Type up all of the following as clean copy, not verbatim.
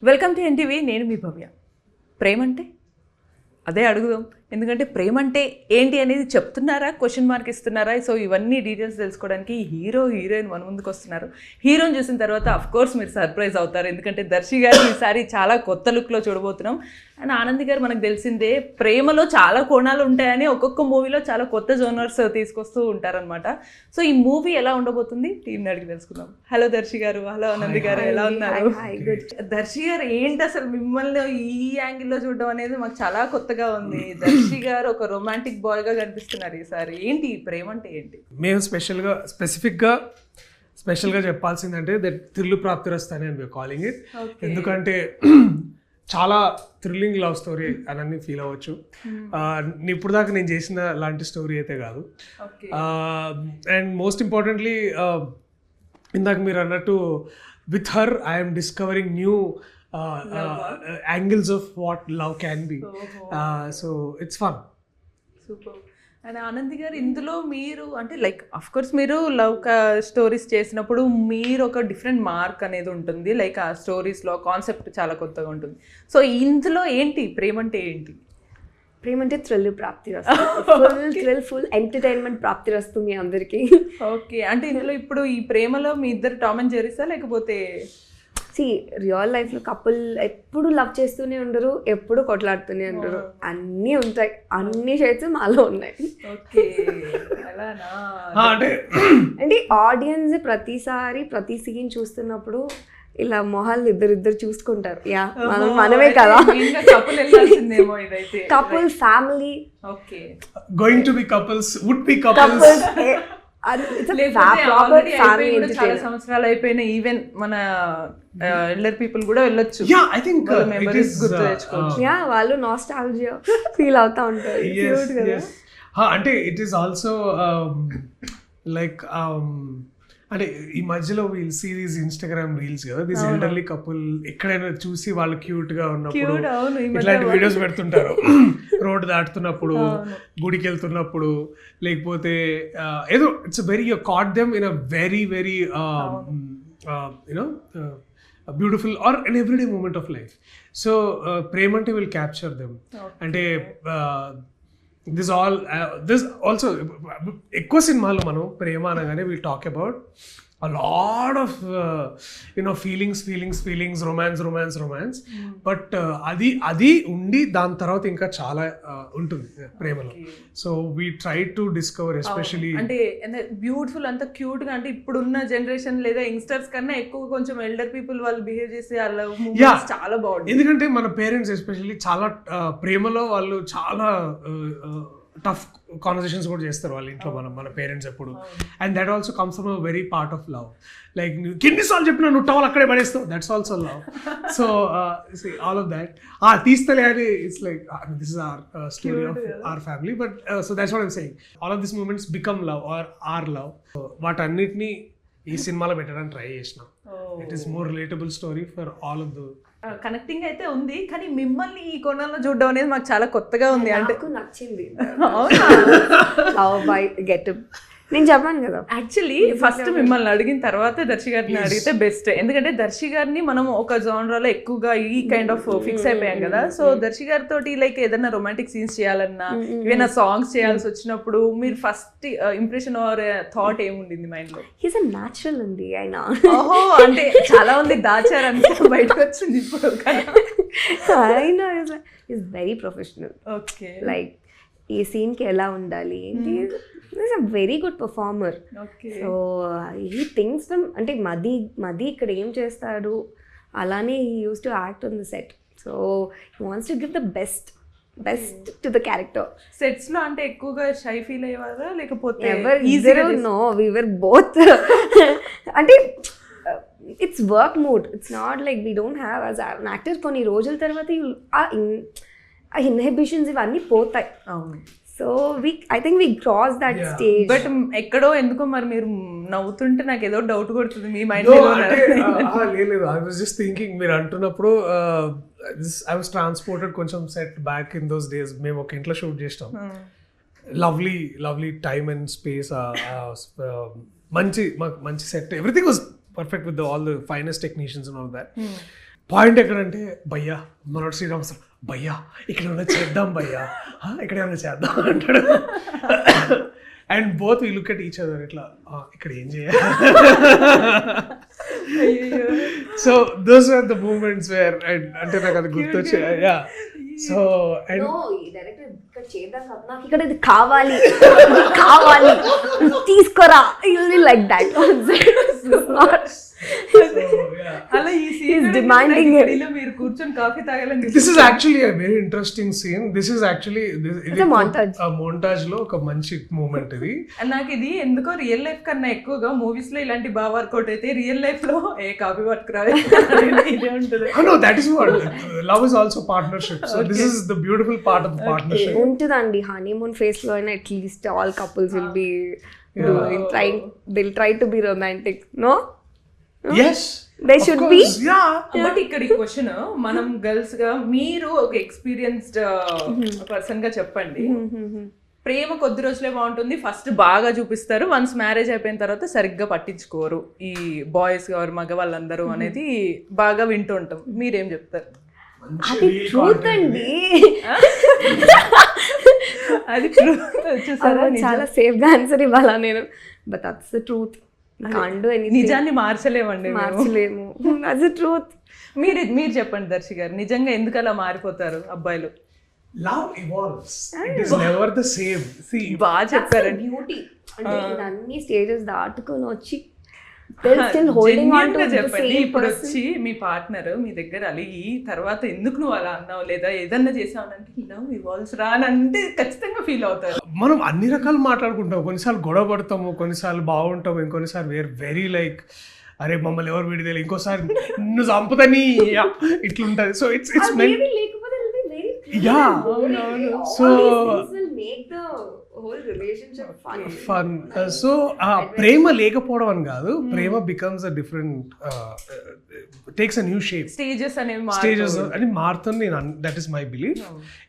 Welcome to NTV. నేను మీ భవ్య. ప్రేమ అంటే అదే అడుగుదాం. ఎందుకంటే ప్రేమ అంటే ఏంటి అనేది చెప్తున్నారా, క్వశ్చన్ మార్క్ ఇస్తున్నారా? సో ఇవన్నీ డీటెయిల్స్ తెలుసుకోవడానికి హీరో హీరోయిన్ మన ముందుకు వస్తున్నారు. హీరోని చూసిన తర్వాత అఫ్ కోర్స్ మీరు సర్ప్రైజ్ అవుతారు. ఎందుకంటే దర్శి గారు ఈసారి చాలా కొత్త లుక్లో చూడబోతున్నాం. అండ్ ఆనంద్ గారు మనకు తెలిసిందే ప్రేమలో చాలా కోణాలు ఉంటాయని ఒక్కొక్క మూవీలో చాలా కొత్త జోనర్స్ తీసుకొస్తూ ఉంటారనమాట. సో ఈ మూవీ ఎలా ఉండబోతుంది టీంని అడిగి తెలుసుకుందాం. హలో దర్శి గారు. హలో ఆనంద్ గారు, ఎలా ఉన్నారు? దర్శి గారు ఏంటి అసలు మిమ్మల్ని ఈ యాంగిల్లో చూడడం అనేది మాకు చాలా కొత్తగా ఉంది. దర్శి గారు ఒక రొమాంటిక్ బాయ్ గా కనిపిస్తున్నారు ఈసారి. ఏంటి ప్రేమ అంటే ఏంటి? మేము స్పెషల్గా చెప్పాల్సిందంటే దట్ థ్రిల్ ప్రాప్తిరస్తు అని మేము కాలింగ్ ఇట్. ఎందుకంటే చాలా థ్రిల్లింగ్ లవ్ స్టోరీ అని ఫీల్ అవ్వచ్చు. ఇప్పుడు దాకా నేను చేసిన లాంటి స్టోరీ అయితే కాదు. అండ్ మోస్ట్ ఇంపార్టెంట్లీ ఇందాక మీరు అన్నట్టు with her I'm discovering new angles of what love can be. So it's fun. Super. And Anand గారు, ఇందులో మీరు అంటే లైక్ అఫ్ కోర్స్ మీరు లవ్ స్టోరీస్ చేసినప్పుడు మీరు ఒక డిఫరెంట్ మార్క్ అనేది ఉంటుంది. లైక్ ఆ స్టోరీస్లో కాన్సెప్ట్ చాలా కొత్తగా ఉంటుంది. సో ఇందులో ఏంటి ప్రేమ అంటే ఏంటి? ప్రేమ అంటే థ్రిల్ ప్రాప్తిరస్తు. ఫుల్ ఎంటర్టైన్మెంట్ ప్రాప్తిరస్తు మీ అందరికీ. ఓకే, అంటే ఇందులో ఇప్పుడు ఈ ప్రేమలో మీ ఇద్దరు టామ్ అండ్ జెర్రీసా లేకపోతే? రియల్ లైఫ్లో కపుల్ ఎప్పుడు లవ్ చేస్తూనే ఉండరు, ఎప్పుడు కొట్లాడుతూనే ఉండరు. అన్నీ ఉంటాయి, అన్ని షేడ్స్ మాలో ఉన్నాయి. అంటే ఆడియన్స్ ప్రతి సీన్ చూస్తున్నప్పుడు ఇలా మొహాలు ఇద్దరు చూసుకుంటారు. యా మనమే కదా couple family. Going to be couples, would be couples. చాలా సంవత్సరాలు అయిపోయిన ఈవెన్ మన ఎల్డర్ పీపుల్ కూడా వెళ్ళొచ్చు. గుర్తు తెచ్చుకోవచ్చు. వాళ్ళు నాస్టాల్జియా ఫీల్ అవుతా ఉంటారు. అంటే ఇట్ ఈస్ ఆల్సో లైక్ అంటే ఈ మధ్యలో we'll see these Instagram reels కదా, దీస్ ఎల్డర్లీ కపుల్ ఎక్కడైనా చూసి వాళ్ళు క్యూట్ గా ఉన్నప్పుడు ఇట్లాంటి వీడియోస్ పెడుతుంటారు. రోడ్ దాటుతున్నప్పుడు, గుడికి వెళ్తున్నప్పుడు, లేకపోతే ఏదో it's very you caught them in a very very you know beautiful or and everyday moment of life. So ప్రేమ అంటే విల్ క్యాప్చర్ దెమ్. అంటే this also ఎక్కువ సినిమాలు మనం ప్రేమ అనగానే will talk about a lot of feelings, romance. But అది ఉండి దాని తర్వాత ఇంకా చాలా ఉంటుంది ప్రేమలో. So we try to discover especially అంటే బ్యూటిఫుల్ అంత క్యూట్ గా. అంటే ఇప్పుడున్న జనరేషన్ లేదా యంగ్స్టర్స్ కన్నా ఎక్కువ కొంచెం ఎల్డర్ పీపుల్ వాళ్ళు బిహేవ్ చేసే చాలా బాగుంది. ఎందుకంటే మన పేరెంట్స్ ఎస్పెషల్లీ చాలా ప్రేమలో వాళ్ళు చాలా టఫ్ కాన్వర్సేషన్స్ కూడా చేస్తారు వాళ్ళ ఇంట్లో మన పేరెంట్స్ ఎప్పుడు. And that also comes from a very part of love. Like ఎన్నిసార్లు చెప్పినా నువ్వు టవల్ అక్కడే పడేస్తావు, that's also love. So all of that తీస్తలే అని it's like this is our story of our family. But so that's what I'm saying, all of this moments become love or or love. వాటన్నిటిని ఈ సినిమాలో పెట్టడానికి try చేసినాం. It is more relatable story for all of the connecting అయితే ఉంది. కానీ మిమ్మల్ని ఈ కోణంలో చూడడం అనేది మాకు చాలా కొత్తగా ఉంది. అంటే నచ్చింది గెటప్. నేను చెప్పాను కదా, యాక్చువల్లీ ఫస్ట్ మిమ్మల్ని అడిగిన తర్వాత దర్శి గారిని అడిగితే బెస్ట్. ఎందుకంటే దర్శి గారిని మనం ఒక జానరాలో ఎక్కువగా ఈ కైండ్ ఆఫ్ ఫిక్స్ అయిపోయాం కదా. సో దర్శి గారితో లైక్ ఏదైనా రొమాంటిక్ సీన్స్ చేయాలన్నా, ఏదైనా సాంగ్స్ చేయాల్సి వచ్చినప్పుడు మీరు ఫస్ట్ ఇంప్రెషన్ ఆర్ థాట్ ఏముండింది మైండ్ లో? హీస్ అ న్యాచురల్ అండి ఆయన. ఓహో, అంటే చాలా మంది దాచారంటే బయటకు వచ్చింది ఇప్పుడు. ఆయన is very professional. Okay, like ఈ సీన్ కి ఎలా ఉండాలి ఏంటి, is a very good performer. So he thinks from, అంటే మది ఇక్కడ ఏం చేస్తాడు అలానే he used to act on the set. So he wants to give the best to the character. Sets లో అంటే ఎక్కువగా షై ఫీల్ అయ్యేవారా లేకపోతే? No, we were both. అంటే it's work mood, it's not like we don't have as an actor. కొన్ని రోజుల తర్వాత ఆ ఇన్హిబిషన్స్ ఇవన్నీ పోతాయి. So I think we cross that stage. But ఎక్కడో ఎందుకో మరి మీరు నవ్వుతుంటే నాకు ఏదో డౌట్ కొడుతుంది మీ మైండ్ లో. లేదు, ఐ వాజ్ జస్ట్ థింకింగ్ మీరు అంటున్నప్పుడు ఐ వాజ్ ట్రాన్స్పోర్టెడ్ కొంచెం set back in those days. మేము ఒక ఇంట్లో షూట్ చేస్తాం. లవ్లీ టైమ్ అండ్ స్పేస్, మంచి set, everything was perfect with all the finest technicians and all that. Point ఎక్కడంటే భయ్యా మనోడు శ్రీరామ్ సార్ భయ్యా ఇక్కడ ఏమైనా చేద్దాం భయ్యా ఇక్కడ ఏమైనా చేద్దాం అంటాడు. And both we look at each other ఇట్లా ఇక్కడ ఏం చేయాలి. So those are the moments where అంటే నాకు అది గుర్తొచ్చే. యా సో అండ్ డైరెక్టర్ ఇక్కడ చేద్దాం కదా, నాకు ఇక్కడ ఇది కావాలి ఇది కావాలి తీసుకోరా, లైక్ దట్. అలా ఈ సీన్ demanding it. మీరు కూర్చొని కాఫీ తాగాలని this is actually a very interesting scene. This is actually montage లో ఒక మంచి మూమెంట్ ఇది. నాకు ఇది ఎందుకో రియల్ లైఫ్ కన్నా ఎక్కువగా మూవీస్ లో ఇలాంటి బాగా వర్కౌట్ అయితే రియల్ లైఫ్ లో ఏ కాఫీ పట్టుకురావే ఇదే ఉంటుంది. No, that is what love is also partnership. So this is the beautiful part of the partnership. ఉంటుందండి హనీమూన్ ఫేస్ లో అయినా at least all couples will be try to be romantic, no? Yes, They should be. Yeah. But ఇక్కడ ఈ question మనం girls గా మీరు ఒక experienced person గా చెప్పండి. ప్రేమ కొద్ది రోజులే బాగుంటుంది, ఫస్ట్ బాగా చూపిస్తారు, వన్స్ మ్యారేజ్ అయిపోయిన తర్వాత సరిగ్గా పట్టించుకోరు ఈ బాయ్స్ గారు మగవాళ్ళందరూ అనేది బాగా వింటూ ఉంటాం. మీరేం చెప్తారు? అది ట్రూత్ అండి. అది చూసారా, చాలా సేఫ్ గా ఆన్సర్ ఇవ్వాలా నేను, but that's the truth. Can't do anything, నిజాన్ని మార్చలేమండి, మార్చలేము. That's the truth. మీరు చెప్పండి దర్శి గారు, నిజంగా ఎందుకు అలా మారిపోతారు అబ్బాయిలు? Love evolves. It is never the same. See, బాగా చెప్పారండి. బ్యూటీ అంటే ఇదన్నీ స్టేజెస్ దాటుకొని వచ్చి still holding on to the చెప్పండి. same ఇప్పుడు person. వచ్చి మీ పార్ట్నర్ మీ దగ్గర అలిగి తర్వాత ఎందుకు నువ్వు అలా అన్నావు లేదా ఏదన్నా చేసావు అంటే లవ్ ఇవాల్వ్స్ రా అని అంటే ఖచ్చితంగా ఫీల్ అవుతారు. మనం అన్ని రకాలు మాట్లాడుకుంటాం, కొన్నిసార్లు గొడవ పడతాము, కొన్నిసార్లు బాగుంటాము, ఇంకొన్నిసార్లు వేర్ వెరీ లైక్ అరే మమ్మల్ని ఎవరు విడిదేలే, ఇంకోసారి నిన్ను చంపుతాని ఇట్లుంటది. సో ఇట్స్ Maybe లేకపోతే it'll be very yeah. so all these things will make the whole relationship fun. సో ప్రేమ లేకపోవడం అని కాదు, ప్రేమ becomes a different takes a new shape. Stages అనేవి స్టేజెస్ అని మారుతుంది. That is my belief.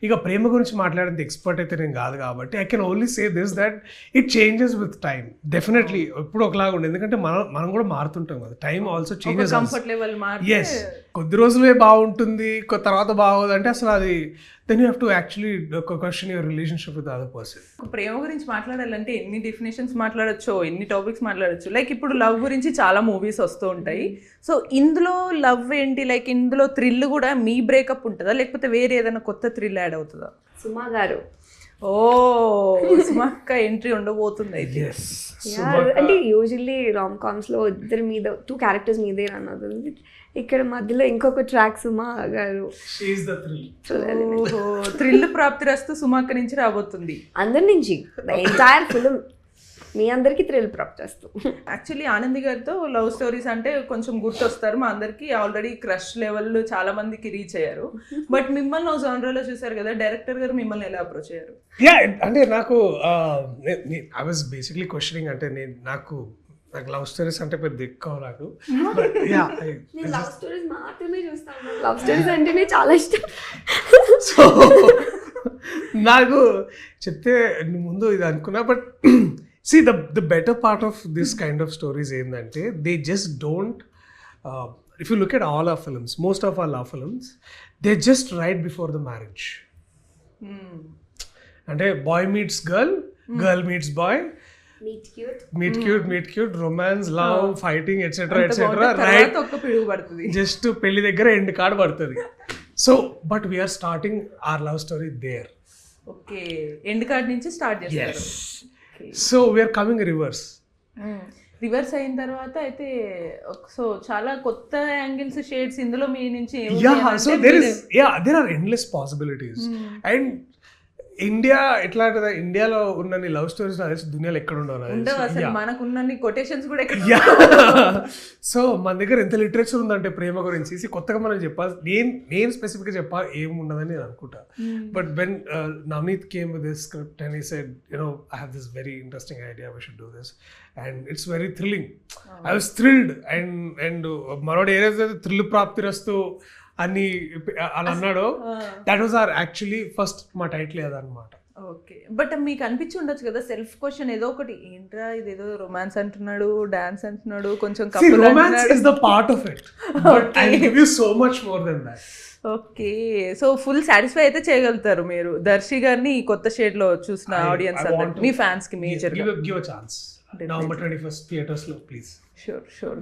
ఇక ప్రేమ గురించి మాట్లాడేంత ఎక్స్పర్ట్ అయితే నేను కాదు కాబట్టి I can only say this that it changes with time. Definitely ఎప్పుడు ఒకలాగా ఉండదు, ఎందుకంటే మనం కూడా మారుతుంటాం కదా. Time also changes. Comfort level yes, కొద్ది రోజులే బాగుంటుంది, తర్వాత బాగోదు అంటే అసలు అది then you have to actually question your relationship with the other person. ప్రేమ గురించి మాట్లాడాలంటే ఎన్ని డెఫినేషన్స్ మాట్లాడచ్చు, ఎన్ని టాపిక్స్ మాట్లాడచ్చు. లైక్ ఇప్పుడు లవ్ గురించి చాలా మూవీస్ వస్తూ ఉంటాయి. సో ఇందులో లవ్ ఏంటి, లైక్ ఇందులో థ్రిల్ కూడా మీ బ్రేకప్ ఉంటుందా లేకపోతే వేరే ఏదైనా కొత్త థ్రిల్ యాడ్ అవుతుందా? సుమా గారు, ఓ సుమక్క ఎంట్రీ ఉండబోతుంది అయితే. అంటే యూజువల్లీ రామ్ కామ్స్ లో ఇద్దరి మీద 2 క్యారెక్టర్స్ మీదే రన్ అవుతుంది. ఇక్కడ మధ్యలో ఇంకొక ట్రాక్ సుమా గారు. థ్రిల్ ప్రాప్తి రస్తు సుమక్క నుంచి రాబోతుంది. అందరి నుంచి ఎంటైర్ ఫిల్మ్ మీ అందరికి థ్రిల్ ప్రాప్తి రస్తు. యాక్చువల్లీ ఆనంది గారితో లవ్ స్టోరీస్ అంటే కొంచెం గుర్తొస్తారు మా అందరికి. ఆల్రెడీ క్రష్ లెవెల్ చాలా మందికి రీచ్ అయ్యారు. బట్ మిమ్మల్ని జానరాలో చూసారు కదా, డైరెక్టర్ గారు మిమ్మల్ని ఎలా అప్రోచ్ అయ్యారు? అంటే నాకు ఐ వాజ్ బేసిక్లీ క్వశ్చనింగ్, అంటే నాకు లవ్ స్టోరీస్ అంటే పెద్ద ఎక్కువ నాకు. లవ్ స్టోరీస్ మాత్రమే చూస్తాను, లవ్ స్టోరీస్ అంటేనే చాలా ఇష్టం. సో నాకు చెప్తే ముందు ఇది అనుకున్నా. But see the better part of this kind of stories ఏంటంటే they just don't if you look at all our films, most of our love films, they just right before the marriage. అంటే boy meets girl, girl meets boy, meet cute, romance, love, fighting, etc. right, ఒక్క పిడుగు పడుతుంది, just పెళ్లి దగ్గర end card పడుతుంది. So but we are starting our love story there. Okay, end card నుంచి start చేస్తారు. So we are coming reverse. Reverse అయిన తర్వాత అయితే సో చాలా కొత్త యాంగిల్స్, షేడ్స్ ఇందులో మీ నుంచి. సో there are endless possibilities. And India ఎట్లాంటిదా, ఇండియాలో ఉన్నన్ని లవ్ స్టోరీస్ దునియాలో ఎక్కడ ఉండవు. మనకున్న కొటేషన్స్ కూడా ఎక్కడ. సో మన దగ్గర ఎంత లిటరేచర్ ఉందంటే ప్రేమ గురించి కొత్తగా మనం చెప్పాలి. నేను స్పెసిఫిక్గా చెప్పాలి ఏం ఉండదని నేను అనుకుంటా. But when Navneet came with this script and he said I have this very interesting idea, we should do this, and it's very thrilling. I was thrilled and మనోడు ఏదైతే థ్రిల్ ప్రాప్తి రస్తు అని అలా అన్నాడో, that was our actually first మా title అదనమాట. Okay, but మీకు అనిపించి ఉండొచ్చు కదా సెల్ఫ్ క్వశ్చన్ ఏదో ఒకటి, ఏంట్రా ఇదేదో రొమాన్స్ అంటున్నాడు, డాన్స్ అంటున్నాడు, కొంచెం See, కపుల్ romance అంటున్నాడు. is the part of it, but I'll give you so much more than that. Okay, so full satisfy అయితే చేయగలుగుతారు మీరు దర్శి గారిని ఈ కొత్త షేడ్ లో చూసిన ఆడియన్స్ I want అందరికి, to- మీ ఫ్యాన్స్ కి major Give a chance. November 21st theaters లో please. షూర్.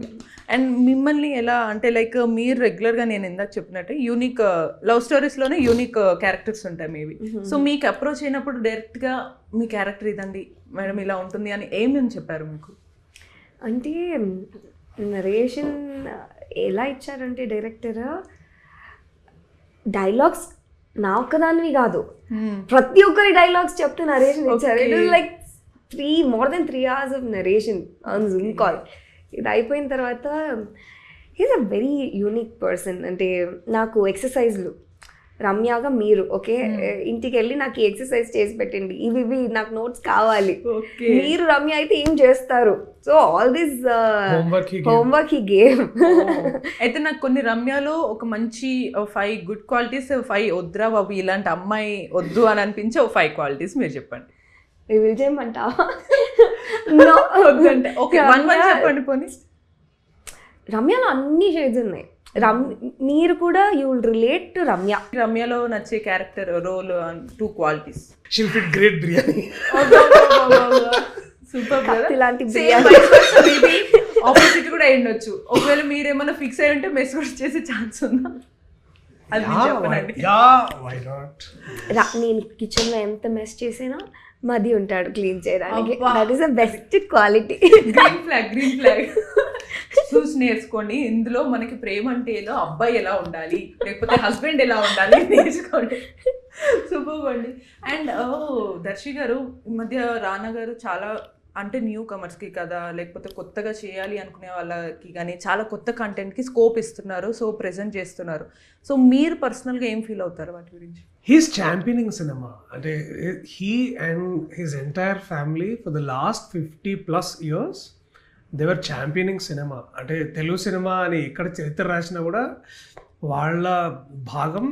అండ్ మిమ్మల్ని ఎలా అంటే లైక్ మీరు రెగ్యులర్గా నేను ఇందాక చెప్పినట్టు యూనిక్ లవ్ స్టోరీస్లోనే యూనిక్ క్యారెక్టర్స్ ఉంటాయి మేబీ. సో మీకు అప్రోచ్ అయినప్పుడు డైరెక్ట్గా మీ క్యారెక్టర్ ఇదండి మేడం ఇలా ఉంటుంది అని ఏమేమి చెప్పారు మీకు? అంటే నరేషన్ ఎలా ఇచ్చారంటే డైరెక్టర్ డైలాగ్స్ నా ఒక్కదానివి కాదు, ప్రతి ఒక్కరి డైలాగ్స్ చెప్తూ నరేషన్ ఇచ్చారు. It is like more than 3 hours of narration on Zoom call. ఇది అయిపోయిన తర్వాత is a very unique person. అంటే నాకు ఎక్సర్సైజ్లు రమ్యగా మీరు ఓకే ఇంటికి వెళ్ళి నాకు ఈ ఎక్సర్సైజ్ చేసి పెట్టండి, ఇవి నాకు నోట్స్ కావాలి, మీరు రమ్య అయితే ఏం చేస్తారు, సో ఆల్ దిస్ హోంవర్క్ ఈ గేమ్. అయితే నాకు కొన్ని రమ్యలో ఒక మంచి 5 గుడ్ క్వాలిటీస్, 5 వద్దురా బాబు ఇలాంటి అమ్మాయి వద్దు అని అనిపించే 5 క్వాలిటీస్ మీరు చెప్పండి. రివీల్ చేయమంటావా? వద్దంటే ఓకే, 1 చెప్పండి పోనీ. రమ్యలో అన్ని షేడ్స్ ఉన్నాయి. మీరు కూడా you will relate to Ramya. రమ్యలో నచ్చే character role 2 qualities. She'll fit great biryani. Super. ఇలాంటి ఆపోజిట్ కూడా అయ్యుండొచ్చు. ఒకవేళ మీరేమన్నా ఫిక్స్ అయ్యి ఉంటే మెస్ కూడా చేసే ఛాన్స్ ఉందా? అది చెప్పనండి. Why not? నేను కిచెన్ లో ఎంత మెస్ చేసినా మది ఉంటాడు క్లీన్ చేయడానికి. That is the best quality. Green flag చూసి నేర్చుకోండి. ఇందులో మనకి ప్రేమ అంటే ఏదో అబ్బాయి ఎలా ఉండాలి లేకపోతే హస్బెండ్ ఎలా ఉండాలి నేర్చుకోండి. సూపర్ అండి. అండ్ దర్శి గారు ఈ మధ్య రానా గారు చాలా అంటే న్యూ కమర్స్కి కదా లేకపోతే కొత్తగా చేయాలి అనుకునే వాళ్ళకి కానీ చాలా కొత్త కంటెంట్కి స్కోప్ ఇస్తున్నారు, సో ప్రెజెంట్ చేస్తున్నారు. సో మీరు పర్సనల్గా ఏం ఫీల్ అవుతారు వాటి గురించి? He's championing cinema. He and his entire family for the last 50+ years they were championing cinema. అంటే తెలుగు సినిమా అని ఎక్కడ చరిత్ర రాసినా కూడా వాళ్ళ భాగం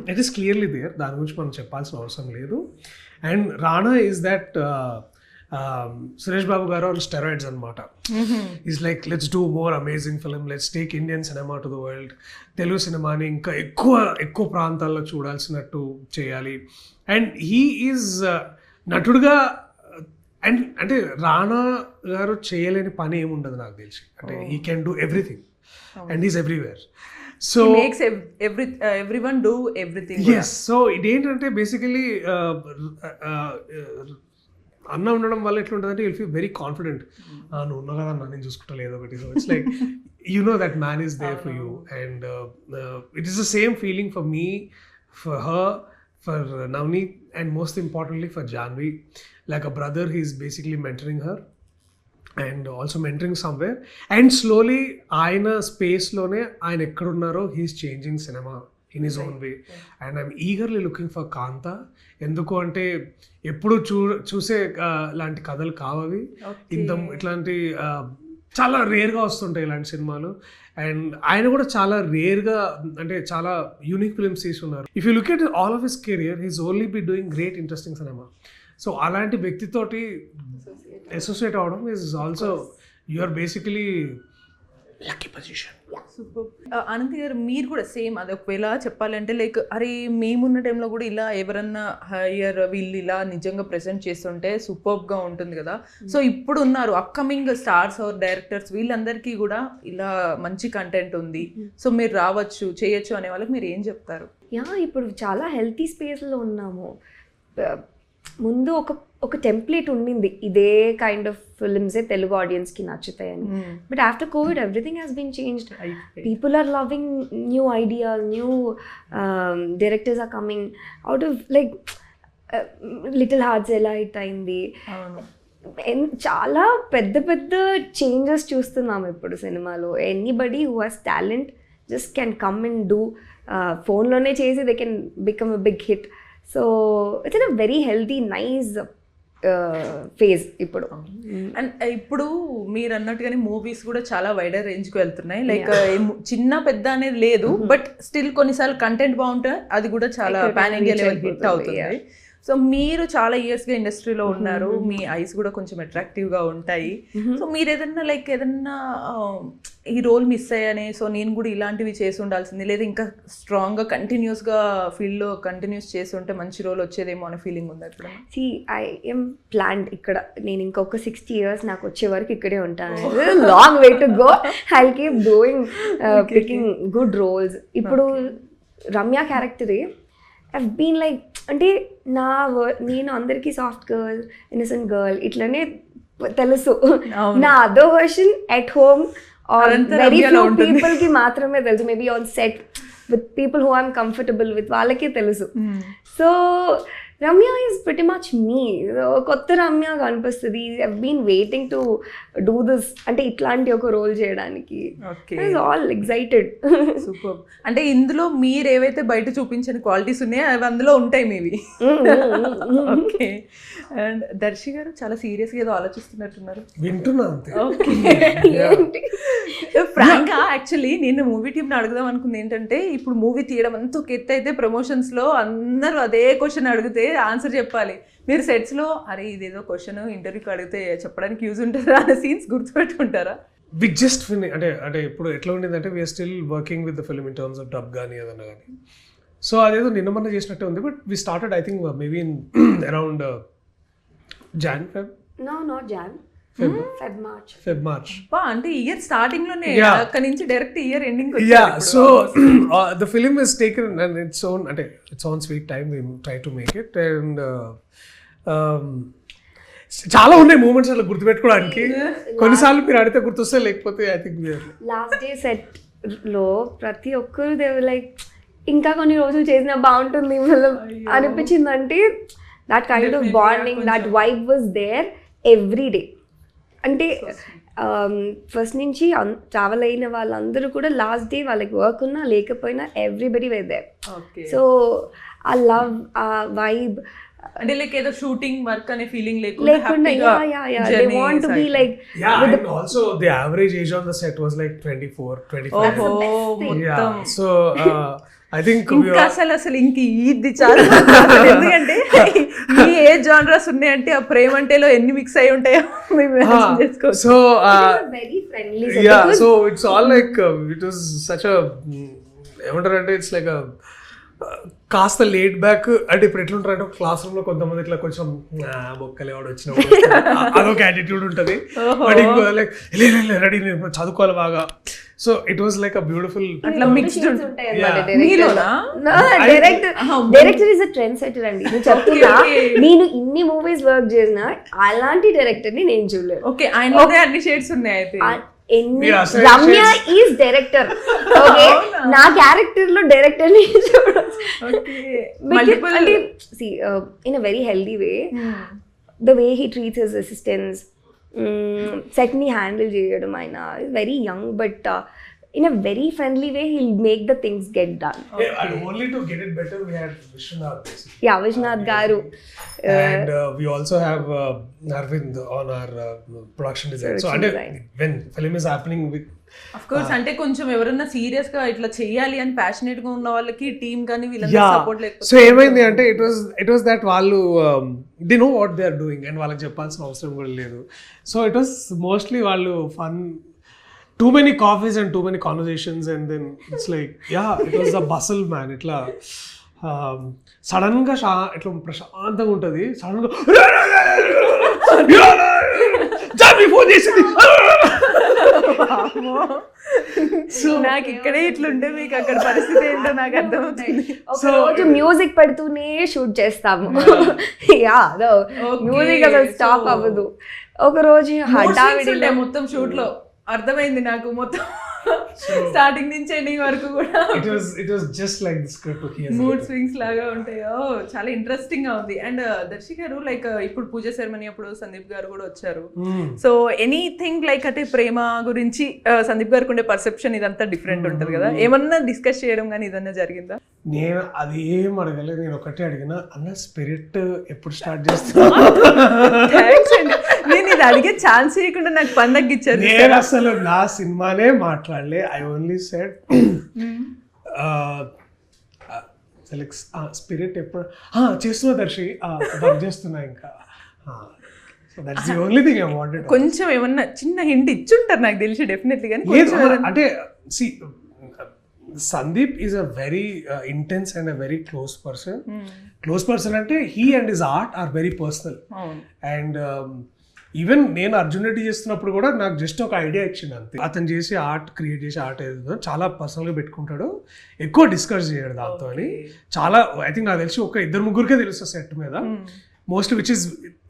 ఇట్ ఈస్ క్లియర్లీ దేర్. దాని గురించి మనం చెప్పాల్సిన అవసరం లేదు. And Rana is that Suresh Babu garu on steroids అనమాట. Is like let's do more amazing film, let's take Indian cinema to the world. Telugu సినిమాని ఇంకా ఎక్కువ ప్రాంతాల్లో చూడాల్సినట్టు చేయాలి. అండ్ హీ ఈజ్ నటుడుగా అండ్ అంటే రానా గారు చేయలేని పని ఏముండదు నాకు తెలిసి. అంటే he can do everything and is everywhere. So everyone do everything. Yes. So ఇదేంటంటే బేసికలీ అన్న ఉండడం వల్ల ఎట్లుంటుందంటే యుల్ ఫీల్ వెరీ కాన్ఫిడెంట్. నువ్వు ఉన్నావు కదా నేను చూసుకుంటా ఏదో ఒకటి. So it's like you know that man is there for you, and it is the same feeling for me, for her, for Navneet, and most importantly for Janvi. Like a brother, he's basically mentoring her and also mentoring somewhere, and slowly aina space lone aina ekkadunnaro he's changing cinema in his own way. And I'm eagerly looking for Kanta. ఎందుకు అంటే ఎప్పుడు చూసే లాంటి కథలు కావవి. ఇట్లాంటి చాలా రేర్గా వస్తుంటాయి ఇలాంటి సినిమాలు. అండ్ ఆయన కూడా చాలా రేర్గా అంటే చాలా యూనిక్ ఫిల్మ్స్ తీసుకున్నారు. If you look at all of his career he's only be doing great interesting cinema. సో అలాంటి వ్యక్తితోటి అసోసియేట్ అవడం is also you're basically lucky position. Super. Anant garu మీరు కూడా సేమ్ అది ఒకవేళ చెప్పాలంటే లైక్ అరే మేమున్న టైంలో కూడా ఇలా ఎవరన్నా హైయర్ వీళ్ళు ఇలా నిజంగా ప్రెజెంట్ చేస్తుంటే సూపర్గా ఉంటుంది కదా. సో ఇప్పుడు ఉన్నారు అప్కమింగ్ స్టార్స్ ఆర్ డైరెక్టర్స్ వీళ్ళందరికీ కూడా ఇలా మంచి కంటెంట్ ఉంది, సో మీరు రావచ్చు చేయొచ్చు అనే వాళ్ళకి మీరు ఏం చెప్తారు? ఇప్పుడు చాలా హెల్తీ స్పేస్లో ఉన్నాము. ముందు ఒక టెంప్లెట్ ఉండింది, ఇదే కైండ్ ఆఫ్ ఫిల్మ్సే తెలుగు ఆడియన్స్కి నచ్చుతాయని. But after Covid everything has been changed. People are loving new ideas, new directors are coming out of like Little Hearts ఎలా హిట్ అయింది. చాలా పెద్ద పెద్ద చేంజెస్ చూస్తున్నాం ఇప్పుడు సినిమాలో. Anybody who has talent just can come and do. ఫోన్లోనే చేసి they can become a big hit. So it's a very healthy nice phase ఇప్పుడు. అండ్ ఇప్పుడు మీరు అన్నట్టుగానే మూవీస్ కూడా చాలా వైడర్ రేంజ్కి వెళ్తున్నాయి. లైక్ చిన్న పెద్ద అనేది లేదు, బట్ స్టిల్ కొన్నిసార్లు కంటెంట్ బాగుంటే అది కూడా చాలా పాన్ ఇండియా లెవెల్ హిట్ అవుతుంది. సో మీరు చాలా ఇయర్స్గా ఇండస్ట్రీలో ఉన్నారు, మీ ఐస్ కూడా కొంచెం అట్రాక్టివ్గా ఉంటాయి. సో మీరు ఏదన్నా లైక్ ఏదన్నా ఈ రోల్ మిస్ అయ్యానే, సో నేను కూడా ఇలాంటివి చేసి ఉండాల్సింది, లేదా ఇంకా స్ట్రాంగ్గా కంటిన్యూస్గా ఫీల్డ్లో కంటిన్యూస్ చేసి ఉంటే మంచి రోల్ వచ్చేదేమో అనే ఫీలింగ్ ఉంది అక్కడ? ఐ ఎమ్ ప్లాన్డ్ ఇక్కడ నేను ఇంకొక 60 years నాకు వచ్చే వరకు ఇక్కడే ఉంటాను. Long way to go. I keep doing picking good roles. ఇప్పుడు రమ్య క్యారెక్టరే ఐ బీన్ లైక్, అంటే నేను అందరికీ సాఫ్ట్ గర్ల్, ఇన్నసెంట్ గర్ల్ ఇట్లనే తెలుసు. నా other version at home or very few people కి మాత్రమే తెలుసు. Maybe on set with people who I'm comfortable with వాళ్ళకే తెలుసు. So Ramya is pretty much me. కొత్త రమ్య కనిపిస్తుంది. I been waiting to do this, అంటే ఇట్లాంటి ఒక రోల్ చేయడానికి. All excited. సూపర్. అంటే ఇందులో మీరు ఏవైతే బయట చూపించిన క్వాలిటీస్ ఉన్నాయో అవి అందులో ఉంటాయి మీవి. ఓకే. అండ్ దర్శి గారు చాలా సీరియస్గా ఏదో ఆలోచిస్తున్నట్టున్నారు. వింటున్నా అంతే. ఓకే. ఫ్రాంక్గా యాక్చువల్లీ నేను మూవీ టీమ్ని అడుగుదాం అనుకుంది ఏంటంటే, ఇప్పుడు మూవీ తీయడం అంతా ఒక ఎత్తు అయితే ప్రమోషన్స్లో అందరూ అదే క్వశ్చన్ అడిగితే ఆన్సర్ చెప్పాలి. మీరు సెట్స్లో అరే ఇదేదో క్వశ్చన్ ఇంటర్వ్యూకి అడిగితే చెప్పడానికి యూజ్ ఉంటుందా అనే సీన్స్ గుర్తుపెట్టుకుంటారా? వి జస్ట్ అంటే ఇప్పుడు ఎట్లా ఉండేదంటే we are still working with the film in terms of dub కానీ ఏదన్నా కానీ. సో అదేదో నిన్న మొన్న చేసినట్టే ఉంది. But we started I think maybe in around Jan, Feb? No, not Jan. Feb, March. అంటే ఇయర్ స్టార్టింగ్ లోనే అక్కడ నుంచి direct year ending. So the film is taken and its own sweet time. We try to make it and చాలా ఉన్నాయి moments అలా గుర్తుపెట్టుకోవడానికి. కొన్నిసార్లు మీరు అడిగితే గుర్తొస్తే, లేకపోతే I think last day set లో ప్రతి ఒక్కరు దేవ్ లైక్ ఇంకా కొన్ని రోజులు చేసినా బాగుంటుంది అనిపించింది. అంటే that kind of bonding, that vibe was there every day. అంటే ఫస్ట్ నుంచి ట్రావెల్ అయిన వాళ్ళందరూ కూడా లాస్ట్ డే వాళ్ళకి వర్క్ ఉన్నా లేకపోయినా ఎవ్రీబడి వే దేర్. సో ఆ లవ్, ఆ వైబ్, అంటే లైక్ ఏదో షూటింగ్ వర్క్ అనే ఫీలింగ్ లేకుండా they want to be like and also the average age on the set was like 24, 25. So I think అసలు ఇంక ఇది చాలా ఎందుకంటే ఈ ఏజ్ జానరస్ ఉన్నాయంటే ఆ ప్రేమ అంటేలో ఎన్ని మిక్స్ అయి ఉంటాయో చేసుకోవచ్చు. So very friendly. So it's all like it was such a ఏమంటారంటే ఇట్స్ లైక్ కాస్త లేట్ బ్యాక్. అంటే ఇప్పుడు ఎట్లుంటారంటే క్లాస్ రూమ్ లో కొంతమంది ఇట్లా కొంచెం బొక్కలు ఎవడు వచ్చినప్పుడు అదొక యాటిట్యూడ్ ఉంటుంది. బట్ ఇంకో లైక్ రెడీ నేను చదువుకోవాలి బాగా. So it was like a beautiful అట్లా mixed director is a trend setter అండి. నేను చెప్తున్నా, నేను ఇన్ని మూవీస్ వర్క్ చేసిన అలాంటి డైరెక్టర్ ని నేను చూడలేదు. ఓకే, ఆయనలోనే అన్ని షేడ్స్ ఉన్నాయి అయితే. Ramya is director. ఓకే, నా క్యారెక్టర్ లో డైరెక్టర్ ని అంటే in a very healthy way, the way he treats his assistants, set ని హ్యాండిల్ చేయడం. ఆయన very young but in a very friendly way he'll make the things get done. And only to get it better we had Vishwanath basically. Yeah, Vishwanath garu. And we also have Arvind on our production design. So when film is happening with of course అంటే కొంచెం ఎవరైనా serious గా ఇట్లా చేయాలి అని passionate గా ఉన్న వాళ్ళకి టీమ్ కానీ వీళ్ళందరూ సపోర్ట్ లేకపోతే. సో ఏమైంది అంటే ఇట్ వాస్ దట్ వాళ్ళు they know what they are doing and వాళ్ళకి చెప్పాల్సిన అవసరం కూడా లేదు. సో ఇట్ వాస్ మోస్ట్లీ వాళ్ళు fun, too many coffees and too many conversations and then it's like it was a bustle man. ఇట్లా sudden గా ఇట్లా ప్రశాంతంగా ఉంటుంది. సడన్ గా ఫోన్ చేసింది. నాకు ఇక్కడే ఇట్లుంటే మీకు అక్కడ పరిస్థితి ఏంటో నాకు అర్థమవుతుంది. ఒకరోజు మ్యూజిక్ పెడుతూనే షూట్ చేస్తాము. మ్యూజిక్ అసలు స్టాప్ అవ్వదు. ఒకరోజు హడావిడి మొత్తం షూట్ లో అర్థమైంది నాకు మొత్తం స్టార్టింగ్ నుంచి ఎండింగ్ వరకు కూడా it was just like the script here. Mood swings లాగా ఉంటాయి. చాలా ఇంట్రెస్టింగ్ గా ఉంది. అండ్ దర్శి గారు లైక్ ఇప్పుడు పూజ సెరమనీ అప్పుడు సందీప్ గారు కూడా వచ్చారు. సో ఎనీథింగ్ లైక్ అంటే ప్రేమ గురించి సందీప్ గారికి ఉండే పర్సెప్షన్ ఇదంతా డిఫరెంట్ ఉంటుంది కదా, ఏమన్నా డిస్కస్ చేయడం కానీ ఇదన్నా జరిగిందా? నేను అది ఏం అడగలేదు. నేను ఒకటే అడిగిన, అన్న స్పిరిట్ ఎప్పుడు స్టార్ట్ చేస్తా? నేను ఇది అడిగే ఛాన్స్ ఇవ్వకుండా నాకు పని తగ్గించారు. నేను అసలు నా సినిమానే మాట్లాడలే. ఐ ఓన్లీ సెడ్ స్పిరిట్ ఎప్పుడు చేస్తున్నా దర్శి వర్క్ చేస్తున్నా ఇంకా. So that's the only thing I wanted. కొంచెం ఏమన్నా చిన్న హింట్ ఇచ్చుంటారు నాకు తెలిసి డెఫినెట్లీ. కానీ అంటే see Sandeep is a very intense and a very close person. Close person అంటే he and his art are very personal. And even నేను అర్జున్ రెడ్డి చేస్తున్నప్పుడు కూడా నాకు జస్ట్ ఒక ఐడియా ఇచ్చింది అంతే. అతను చేసి ఆర్ట్ క్రియేట్ చేసి ఆర్ట్ ఏదో చాలా పర్సనల్గా పెట్టుకుంటాడు, ఎక్కువ డిస్కస్ చేయడు దాంతో అని. చాలా ఐ థింక్ నాకు తెలిసి ఒక 2-3 తెలుసు సెట్ మీద. Mostly which is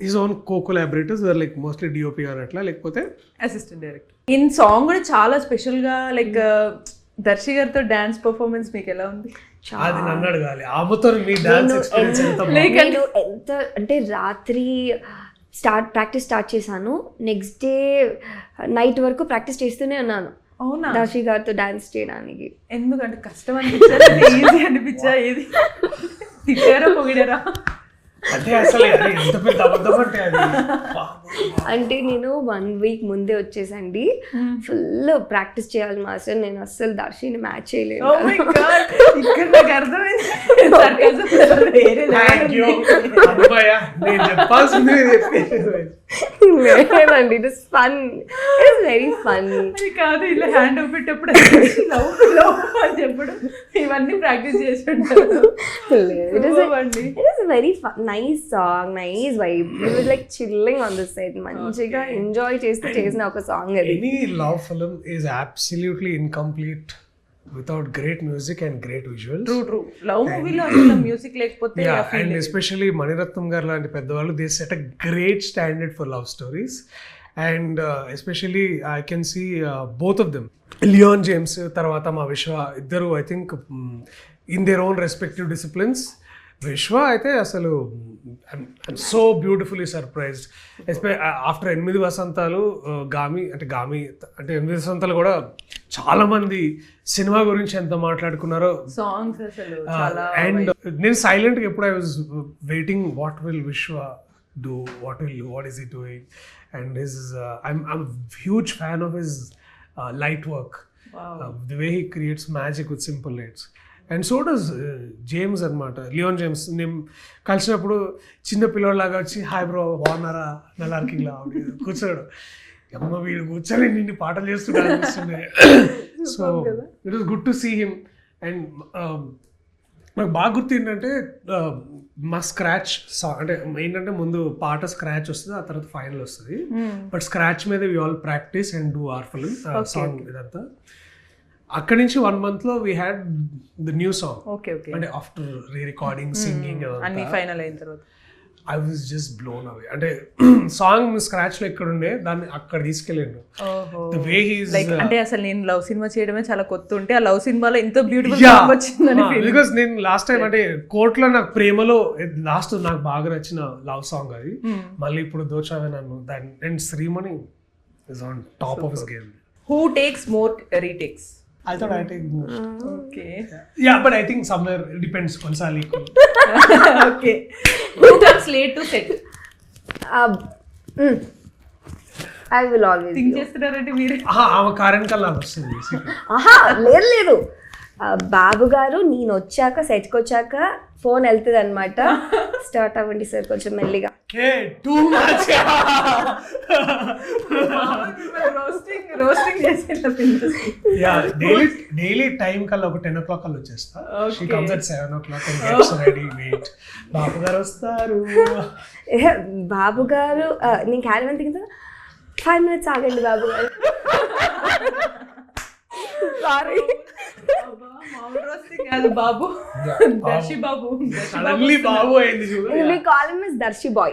his own co-collaborators like mostly DOP అట్లా, లేకపోతే అసిస్టెంట్ డైరెక్టర్. ఇన్ సాంగ్ కూడా చాలా స్పెషల్గా లైక్ దర్శి గారితో డాన్స్ పర్ఫార్మెన్స్ మీకు ఎలా ఉంది? అది నన్ను అడగాలి. ఆమెతో మీ డాన్స్ ఎక్స్పీరియన్స్ ఎంత అంటే రాత్రి ప్రాక్టీస్ స్టార్ట్ చేశాను, నెక్స్ట్ డే నైట్ వరకు ప్రాక్టీస్ చేస్తూనే ఉన్నాను. అవునా? దర్శి గారితో డాన్స్ చేయడానికి. ఎందుకంటే కష్టం అనిపించారా, ఈజీ అనిపించా? ఏది తిట్టారా పొగిడారా? అంటే అసలు ఎంత పెద్ద అబద్ధం అంటే అది. అంటే నేను 1 week ముందే వచ్చేసండి, ఫుల్ ప్రాక్టీస్ చేయాలి మాస్టర్. నేను అస్సలు దర్శిని మ్యాచ్ చేయలేదు. Oh my God, ఇక్కడ నాకు అర్థమైంది. నేను చెప్పాల్సింది లేదండి, it is fun, it is very fun. అది కాదు, ఇలా హ్యాండ్ ఓవర్ పెట్టేప్పుడు అని చెప్పడం ఇవన్నీ ప్రాక్టీస్ చేసి ఉంటారు. It is a very fun, nice song, nice vibe. It was like chilling on the set. మంచిగా ఎంజాయ్ చేస్తూ చేసిన ఒక సాంగ్ అది. Any love film is absolutely incomplete without great music and great visuals. True. Love మూవీలో అసలు music లేకపోతే and especially Mani Ratnam గారు లాంటి పెద్దవాళ్ళు, they set a great standard for love stories. And especially I can see both of them, Leon James తర్వాత మా విశ్వ, ఇద్దరు I think in their own respective disciplines. Vishwa అయితే అసలు I'm so beautifully surprised. After 8 Vasantalu Gaami అంటే 8 వసంతాలు కూడా చాలా మంది సినిమా గురించి ఎంత మాట్లాడుకున్నారో సాంగ్స్ అసలు. అండ్ నేను సైలెంట్గా ఎప్పుడు I was waiting what will Vishwa do, what is he doing. And I'm huge fan of his light work, the way he creates magic with simple lights. And so does James అనమాట, Leon James. నేను కలిసినప్పుడు చిన్న పిల్లలాగా వచ్చి hi bro బాగున్నారా నల్లార్కింగ్లా కూర్చోడు. అమ్మ వీడు కూర్చొని నిన్ను పాటలు చేస్తుండే అనిపిస్తుండే. So it was good to see him. And నాకు బాగా గుర్తు ఏంటంటే మా స్క్రాచ్ సాంగ్ అంటే ఏంటంటే ముందు పాట స్క్రాచ్ వస్తుంది, ఆ తర్వాత ఫైనల్ వస్తుంది. బట్ స్క్రాచ్ మీద we all practice and do our film song ఇదంతా. అక్కడి నుంచి 1 month లో we had the new song. అంటే ఆఫ్టర్ రీ రికార్డింగ్ సింగింగ్ అన్ని ఫైనల్ అయిన తర్వాత I was just blown away. అంటే సాంగ్ స్క్రాచ్ లో ఎక్కడ ఉండే దాన్ని అక్కడ తీసుకెళ్ళండు. ద వే హీస్ అంటే అసలు నేను లవ్ సినిమా చేయడమే చాలా కొత్త ఉంటే ఆ లవ్ సినిమాలో ఎంతో బ్యూటిఫుల్ సాంగ్ వచ్చిందని. బికాస్ నేను లాస్ట్ టైం అంటే కోర్టులో నాకు ప్రేమలో లాస్ట్ నాకు బాగా నచ్చిన లవ్ సాంగ్ అది. మళ్ళీ ఇప్పుడు దోచావే నన్ను దాని. And Shreemani is on top of his game. Who takes more retakes? I thought I take more. Okay. Yeah, but I think somewhere it depends. Konsal equal. Okay. Who comes late to set? I will always. Think చేస్తున్నారంటే మీరు? ఆమె కారణం కల్లా వస్తుంది. లేదు. బాబు గారు నేను వచ్చాక సెట్కి వచ్చాక ఫోన్ వెళ్తుంది అనమాట. స్టార్ట్ అవ్వండి సార్ కొంచెం మెల్లిగా. డైలీ టైం కల్లా ఒక 10 o'clock కల్లా వచ్చేస్తా. She comes at 7 o'clock and gets ready. Wait, బాబు గారు వస్తారు. బాబు గారు నేను క్యారవన్ దిగుతా 5 minutes ఆగండి బాబు గారు. సారీ బాబు దర్శి బాబు. బాబు అయింది. We call him as Darshi boy.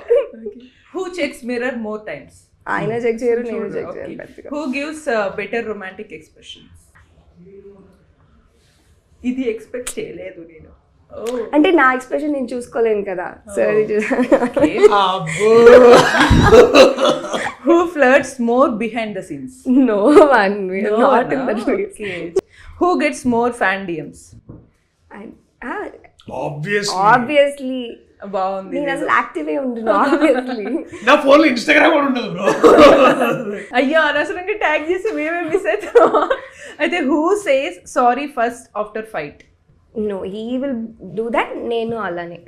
Who checks mirror more times? ఆయన చెక్ చేయరు, నేను చెక్ చేయను. Who gives better romantic expressions? ఇది ఎక్స్పెక్ట్ చేయలేదు నేను. అంటే నా ఎక్స్ప్రెషన్ నేను చూసుకోలేను కదా sir. Who flirts more behind the scenes? No one. We are not in that place. Who gets more fan DMs? Obviously. బాగుంది. నేను అసలు యాక్టివ్ ఏ ఉండను. ఆబ్వియస్లీ నా ఫోన్ లో ఇన్స్టాగ్రామ్ కూడా ఉండదు బ్రో. అయ్యో అనవసరంగా ట్యాగ్ చేసి మేమే మిస్ అవుతాం. అయితే who says sorry first after fight? No he will do that, నేను అలానే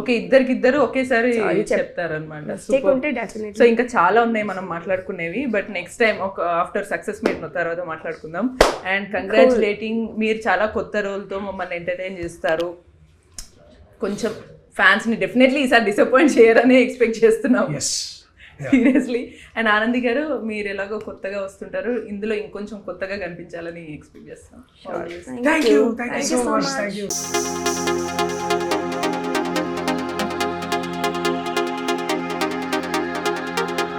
ఓకే, ఇద్దరు ఒకేసారి చెప్తారనమాట. మిస్టేక్ ఉంటే డెఫినెట్లీ. సో ఇంకా చాలా ఉన్నాయి మనం మాట్లాడుకునేవి, బట్ నెక్స్ట్ టైం ఒక ఆఫ్టర్ సక్సెస్ మీట్ తర్వాత మాట్లాడుకుందాం. అండ్ కంగ్రాచులేటింగ్, మీరు చాలా కొత్త రోల్తో మమ్మల్ని ఎంటర్టైన్ చేస్తారు. కొంచెం ఫ్యాన్స్ని డెఫినెట్లీ ఈసారి డిసప్పాయింట్ చేయరని ఎక్స్పెక్ట్ చేస్తున్నాం సీరియస్లీ. అండ్ ఆనంది గారు, మీరు ఎలాగో కొత్తగా వస్తుంటారు, ఇందులో ఇంకొంచెం కొత్తగా కనిపించాలని ఎక్స్పెక్ట్ చేస్తాం. Thank you so much. Thank you.